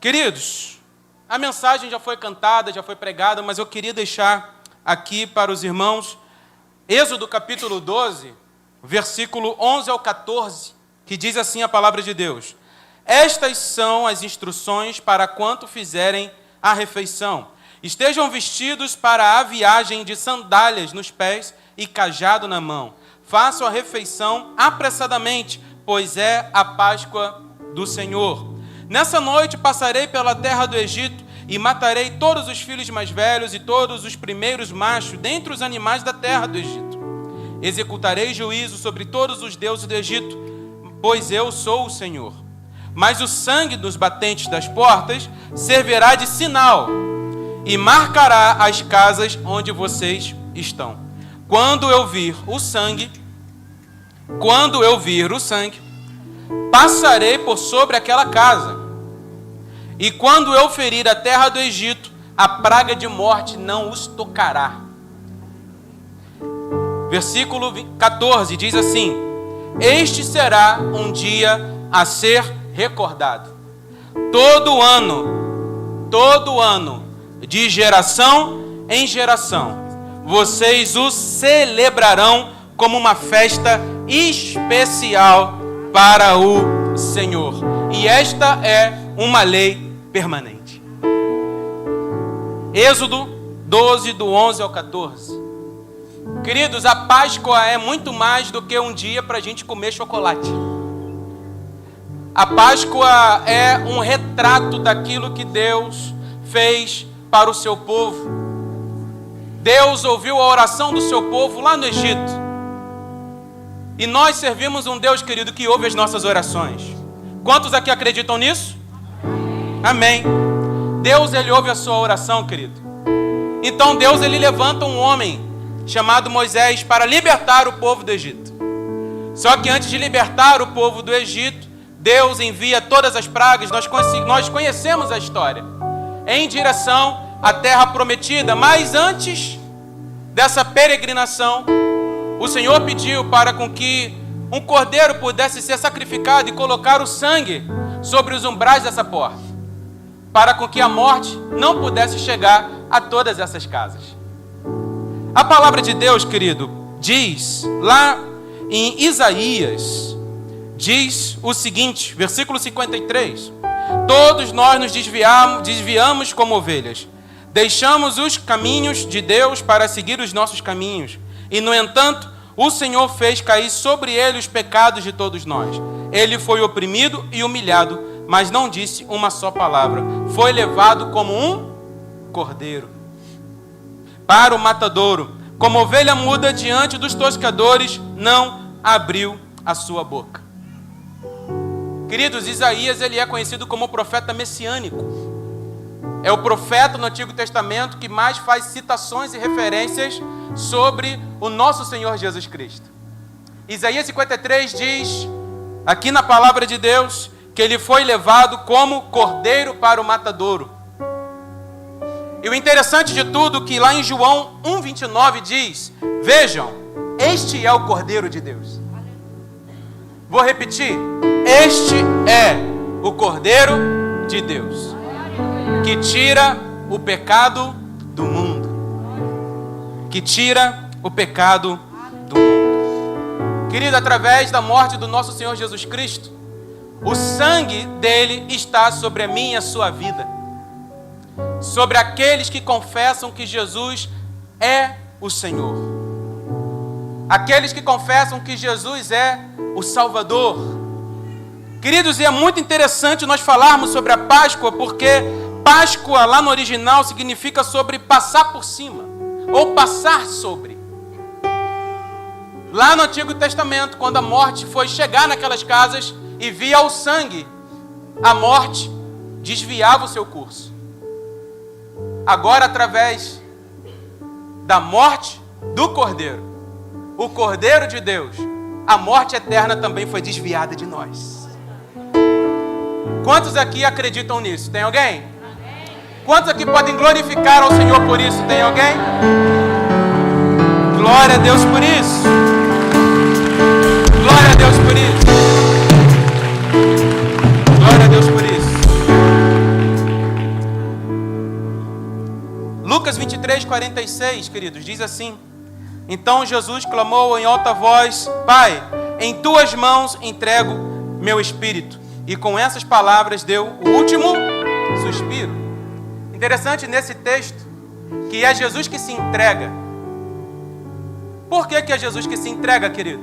Queridos, a mensagem já foi cantada, já foi pregada, mas eu queria deixar aqui para os irmãos Êxodo capítulo 12, versículo 11 ao 14, que diz assim a palavra de Deus: Estas são as instruções para quanto fizerem a refeição. Estejam vestidos para a viagem de sandálias nos pés e cajado na mão. Façam a refeição apressadamente, pois é a Páscoa do Senhor. Nessa noite passarei pela terra do Egito e matarei todos os filhos mais velhos e todos os primeiros machos dentre os animais da terra do Egito. Executarei juízo sobre todos os deuses do Egito, pois eu sou o Senhor. Mas o sangue dos batentes das portas servirá de sinal e marcará as casas onde vocês estão. Quando eu vir o sangue, passarei por sobre aquela casa. E quando eu ferir a terra do Egito, a praga de morte não os tocará. Versículo 14 diz assim: Este será um dia a ser recordado. Todo ano, de geração em geração, vocês o celebrarão como uma festa especial para o Senhor. E esta é uma lei permanente. Êxodo 12, do 11 ao 14. Queridos, a Páscoa é muito mais do que um dia para a gente comer chocolate. A Páscoa é um retrato daquilo que Deus fez para o seu povo. Deus ouviu a oração do seu povo lá no Egito. E nós servimos um Deus, querido, que ouve as nossas orações. Quantos aqui acreditam nisso? Amém. Deus, Ele ouve a sua oração, querido. Então Deus, Ele levanta um homem chamado Moisés para libertar o povo do Egito. Só que antes de libertar o povo do Egito, Deus envia todas as pragas. Nós conhecemos a história, em direção à terra prometida. Mas antes dessa peregrinação, o Senhor pediu para com que um cordeiro pudesse ser sacrificado e colocar o sangue sobre os umbrais dessa porta, para com que a morte não pudesse chegar a todas essas casas. A palavra de Deus, querido, diz lá em Isaías, diz o seguinte, versículo 53: Todos nós nos desviamos como ovelhas, deixamos os caminhos de Deus para seguir os nossos caminhos, e no entanto, o Senhor fez cair sobre ele os pecados de todos nós. Ele foi oprimido e humilhado, mas não disse uma só palavra. Foi levado como um cordeiro para o matadouro, como ovelha muda diante dos tosqueadores, não abriu a sua boca. Queridos, Isaías, ele é conhecido como profeta messiânico. É o profeta no Antigo Testamento que mais faz citações e referências sobre o nosso Senhor Jesus Cristo. Isaías 53 diz, aqui na palavra de Deus, que ele foi levado como cordeiro para o matadouro. E o interessante de tudo é que lá em João 1,29 diz: Vejam, este é o Cordeiro de Deus. Vou repetir: Este é o Cordeiro de Deus, que tira o pecado do mundo. Que tira o pecado do mundo. Querido, através da morte do nosso Senhor Jesus Cristo, o sangue dele está sobre a minha e a sua vida. Sobre aqueles que confessam que Jesus é o Senhor. Aqueles que confessam que Jesus é o Salvador. Queridos, e é muito interessante nós falarmos sobre a Páscoa, porque Páscoa lá no original significa sobre passar por cima, ou passar sobre. Lá no Antigo Testamento, quando a morte foi chegar naquelas casas e via o sangue, a morte desviava o seu curso. Agora, através da morte do Cordeiro, o Cordeiro de Deus, a morte eterna também foi desviada de nós. Quantos aqui acreditam nisso? Tem alguém? Quantos aqui podem glorificar ao Senhor por isso? Tem alguém? Glória a Deus por isso. Glória a Deus por isso. Glória a Deus por isso. Lucas 23:46, queridos, diz assim: então Jesus clamou em alta voz: Pai, em tuas mãos entrego meu espírito. E com essas palavras deu o último suspiro. Interessante nesse texto que é Jesus que se entrega. Por que é Jesus que se entrega, querido?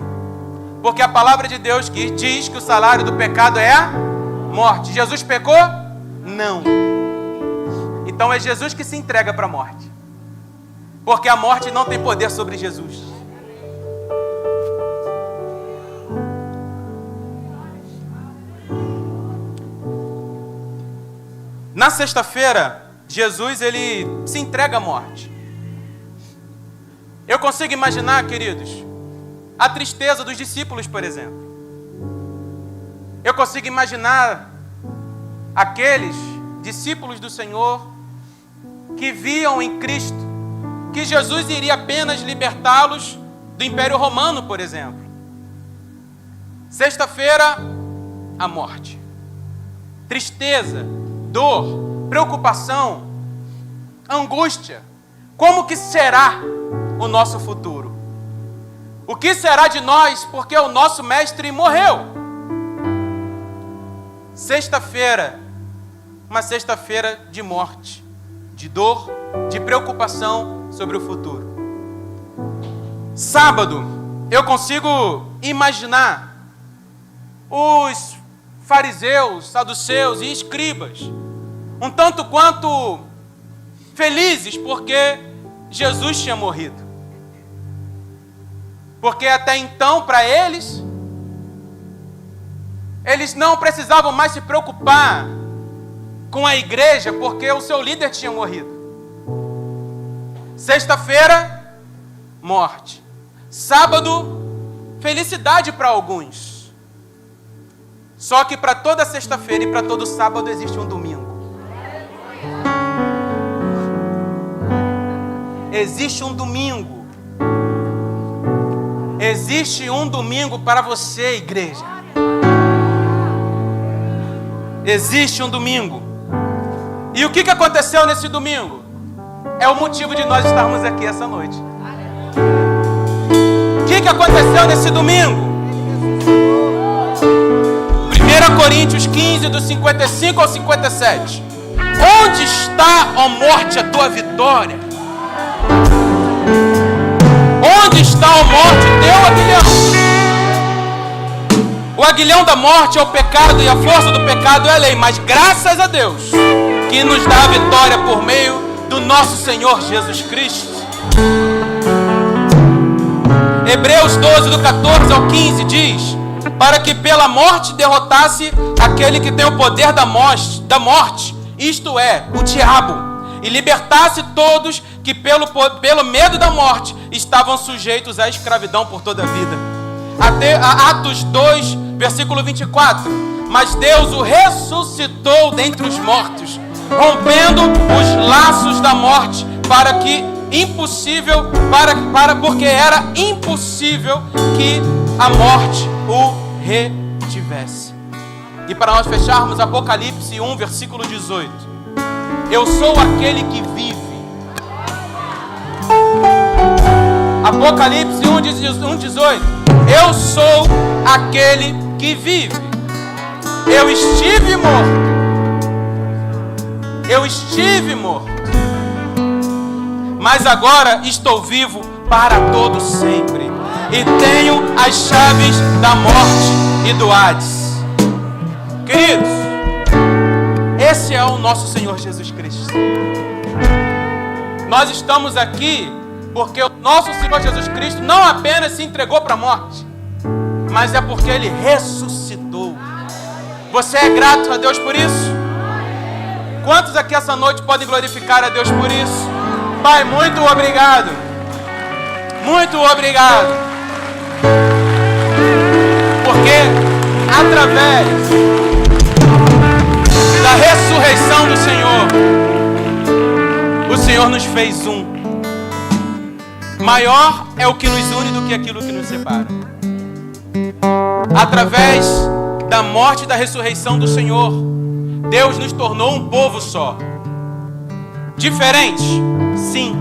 Porque a palavra de Deus que diz que o salário do pecado é a morte. Jesus pecou? Não. Então é Jesus que se entrega para a morte. Porque a morte não tem poder sobre Jesus. Na sexta-feira, Jesus ele se entrega à morte. Eu consigo imaginar, queridos, a tristeza dos discípulos, por exemplo. Eu consigo imaginar aqueles discípulos do Senhor que viam em Cristo que Jesus iria apenas libertá-los do Império Romano, por exemplo. Sexta-feira, a morte. Tristeza, dor, preocupação, angústia. Como que será o nosso futuro? O que será de nós porque o nosso mestre morreu? Sexta-feira, uma sexta-feira de morte, de dor, de preocupação sobre o futuro. Sábado, eu consigo imaginar os fariseus, saduceus e escribas, um tanto quanto felizes porque Jesus tinha morrido. Porque até então, para eles não precisavam mais se preocupar com a igreja, porque o seu líder tinha morrido. Sexta-feira, morte. Sábado, felicidade para alguns. Só que para toda sexta-feira e para todo sábado existe um domingo. Existe um domingo. Existe um domingo para você, igreja. Existe um domingo. E o que aconteceu nesse domingo? É o motivo de nós estarmos aqui essa noite. O que aconteceu nesse domingo? 1 Coríntios 15, do 55 ao 57. Onde está, ó morte, a tua vitória? Onde está, ó morte, teu aguilhão? O aguilhão da morte é o pecado e a força do pecado é a lei. Mas graças a Deus que nos dá a vitória por meio do nosso Senhor Jesus Cristo. Hebreus 12, do 14 ao 15 diz: para que pela morte derrotasse aquele que tem o poder da morte, isto é, o diabo, e libertasse todos que pelo medo da morte estavam sujeitos à escravidão por toda a vida. Até Atos 2, versículo 24. Mas Deus o ressuscitou dentre os mortos, rompendo os laços da morte, porque era impossível que a morte o retivesse. E para nós fecharmos, Apocalipse 1, versículo 18. Eu sou aquele que vive. Apocalipse 1, 18. Eu sou aquele que vive. Eu estive morto. Eu estive morto. Mas agora estou vivo para todo sempre. E tenho as chaves da morte e do Hades. Queridos, esse é o nosso Senhor Jesus Cristo. Nós estamos aqui porque o nosso Senhor Jesus Cristo não apenas se entregou para a morte, mas é porque Ele ressuscitou. Você é grato a Deus por isso? Quantos aqui essa noite podem glorificar a Deus por isso? Pai, muito obrigado. Muito obrigado. Porque através da ressurreição do Senhor, o Senhor nos fez um. Maior é o que nos une do que aquilo que nos separa. Através da morte e da ressurreição do Senhor, Deus nos tornou um povo só. Diferentes? Sim.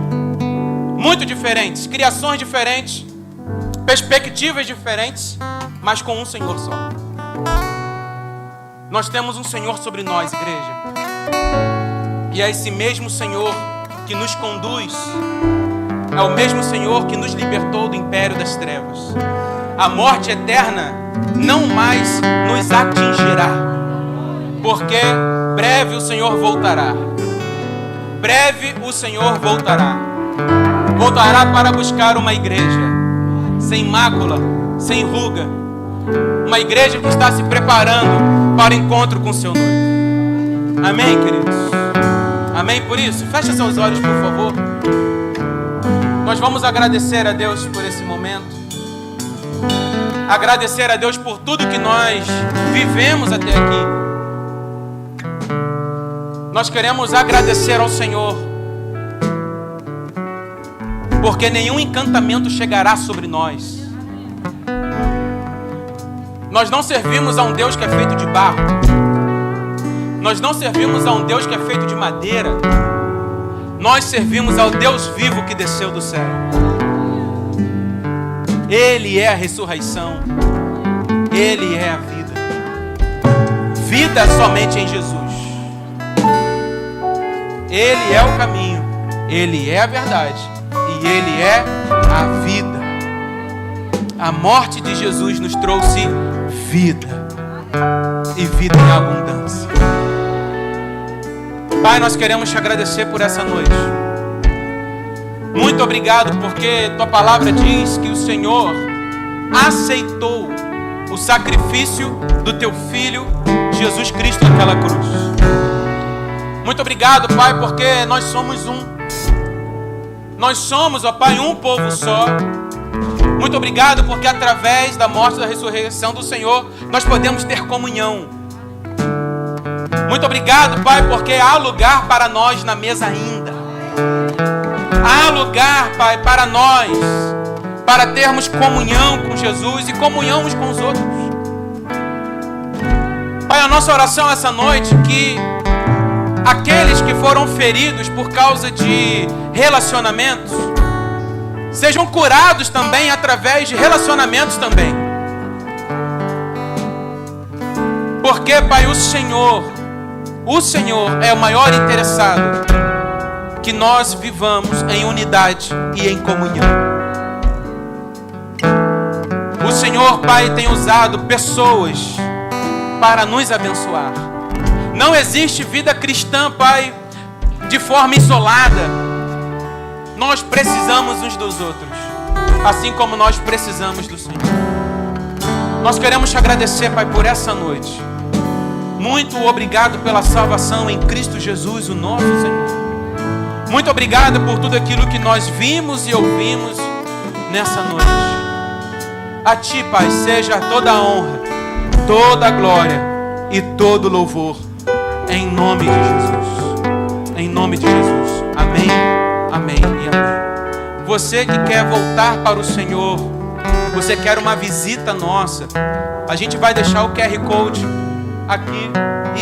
Muito diferentes. Criações diferentes. Perspectivas diferentes. Mas com um Senhor só. Nós temos um Senhor sobre nós, igreja. E é esse mesmo Senhor que nos conduz. É o mesmo Senhor que nos libertou do império das trevas. A morte eterna não mais nos atingirá. Porque breve o Senhor voltará. Breve o Senhor voltará. Voltará para buscar uma igreja sem mácula, sem ruga. Uma igreja que está se preparando para o encontro com seu noivo. Amém, queridos? Amém por isso? Feche seus olhos, por favor. Nós vamos agradecer a Deus por esse momento. Agradecer a Deus por tudo que nós vivemos até aqui. Nós queremos agradecer ao Senhor, porque nenhum encantamento chegará sobre nós. Nós não servimos a um Deus que é feito de barro. Nós não servimos a um Deus que é feito de madeira. Nós servimos ao Deus vivo que desceu do céu. Ele é a ressurreição. Ele é a vida. Vida somente em Jesus. Ele é o caminho. Ele é a verdade. E Ele é a vida. A morte de Jesus nos trouxe vida. E vida em abundância. Pai, nós queremos te agradecer por essa noite. Muito obrigado, porque tua palavra diz que o Senhor aceitou o sacrifício do teu Filho Jesus Cristo naquela cruz. Muito obrigado, Pai, porque nós somos um. Nós somos, ó Pai, um povo só. Muito obrigado, porque através da morte e da ressurreição do Senhor, nós podemos ter comunhão. Muito obrigado, Pai, porque há lugar para nós na mesa ainda. Há lugar, Pai, para nós, para termos comunhão com Jesus e comunhão uns com os outros. Pai, a nossa oração essa noite é que aqueles que foram feridos por causa de relacionamentos sejam curados também através de relacionamentos também. Porque, Pai, o Senhor é o maior interessado que nós vivamos em unidade e em comunhão. O Senhor, Pai, tem usado pessoas para nos abençoar. Não existe vida cristã, Pai, de forma isolada. Nós precisamos uns dos outros, assim como nós precisamos do Senhor. Nós queremos te agradecer, Pai, por essa noite. Muito obrigado pela salvação em Cristo Jesus, o nosso Senhor. Muito obrigado por tudo aquilo que nós vimos e ouvimos nessa noite. A Ti, Pai, seja toda a honra, toda a glória e todo o louvor. Em nome de Jesus. Em nome de Jesus. Amém, amém e amém. Você que quer voltar para o Senhor, você quer uma visita nossa, a gente vai deixar o QR Code aqui.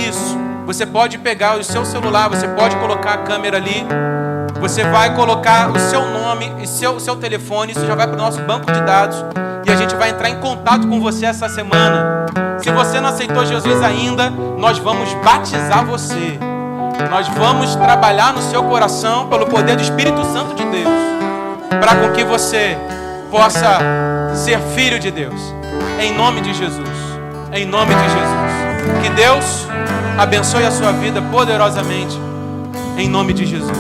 Isso. Você pode pegar o seu celular, você pode colocar a câmera ali. Você vai colocar o seu nome e seu telefone. Isso já vai para o nosso banco de dados. E a gente vai entrar em contato com você essa semana. Se você não aceitou Jesus ainda, nós vamos batizar você. Nós vamos trabalhar no seu coração pelo poder do Espírito Santo de Deus, para com que você possa ser filho de Deus. Em nome de Jesus. Em nome de Jesus. Que Deus abençoe a sua vida poderosamente. Em nome de Jesus.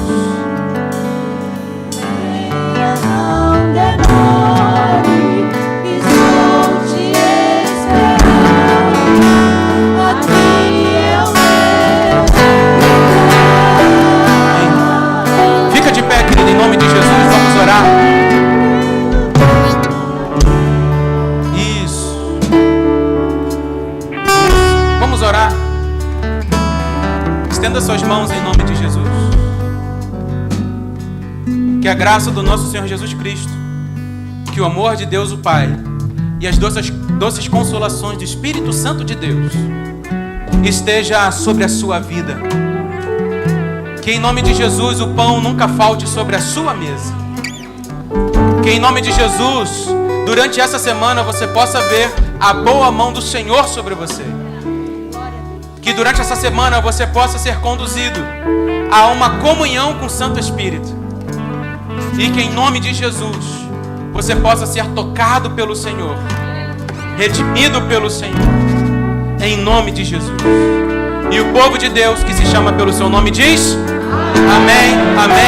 Fica de pé, querido, em nome de Jesus. Vamos orar. Isso. Vamos orar. Estenda suas mãos em nome de Jesus. Que a graça do nosso Senhor Jesus Cristo, que o amor de Deus o Pai e as doces consolações do Espírito Santo de Deus esteja sobre a sua vida. Que em nome de Jesus o pão nunca falte sobre a sua mesa. Que em nome de Jesus, durante essa semana você possa ver a boa mão do Senhor sobre você. Que durante essa semana você possa ser conduzido a uma comunhão com o Santo Espírito. E que em nome de Jesus você possa ser tocado pelo Senhor, redimido pelo Senhor, em nome de Jesus. E o povo de Deus que se chama pelo seu nome diz: amém, amém.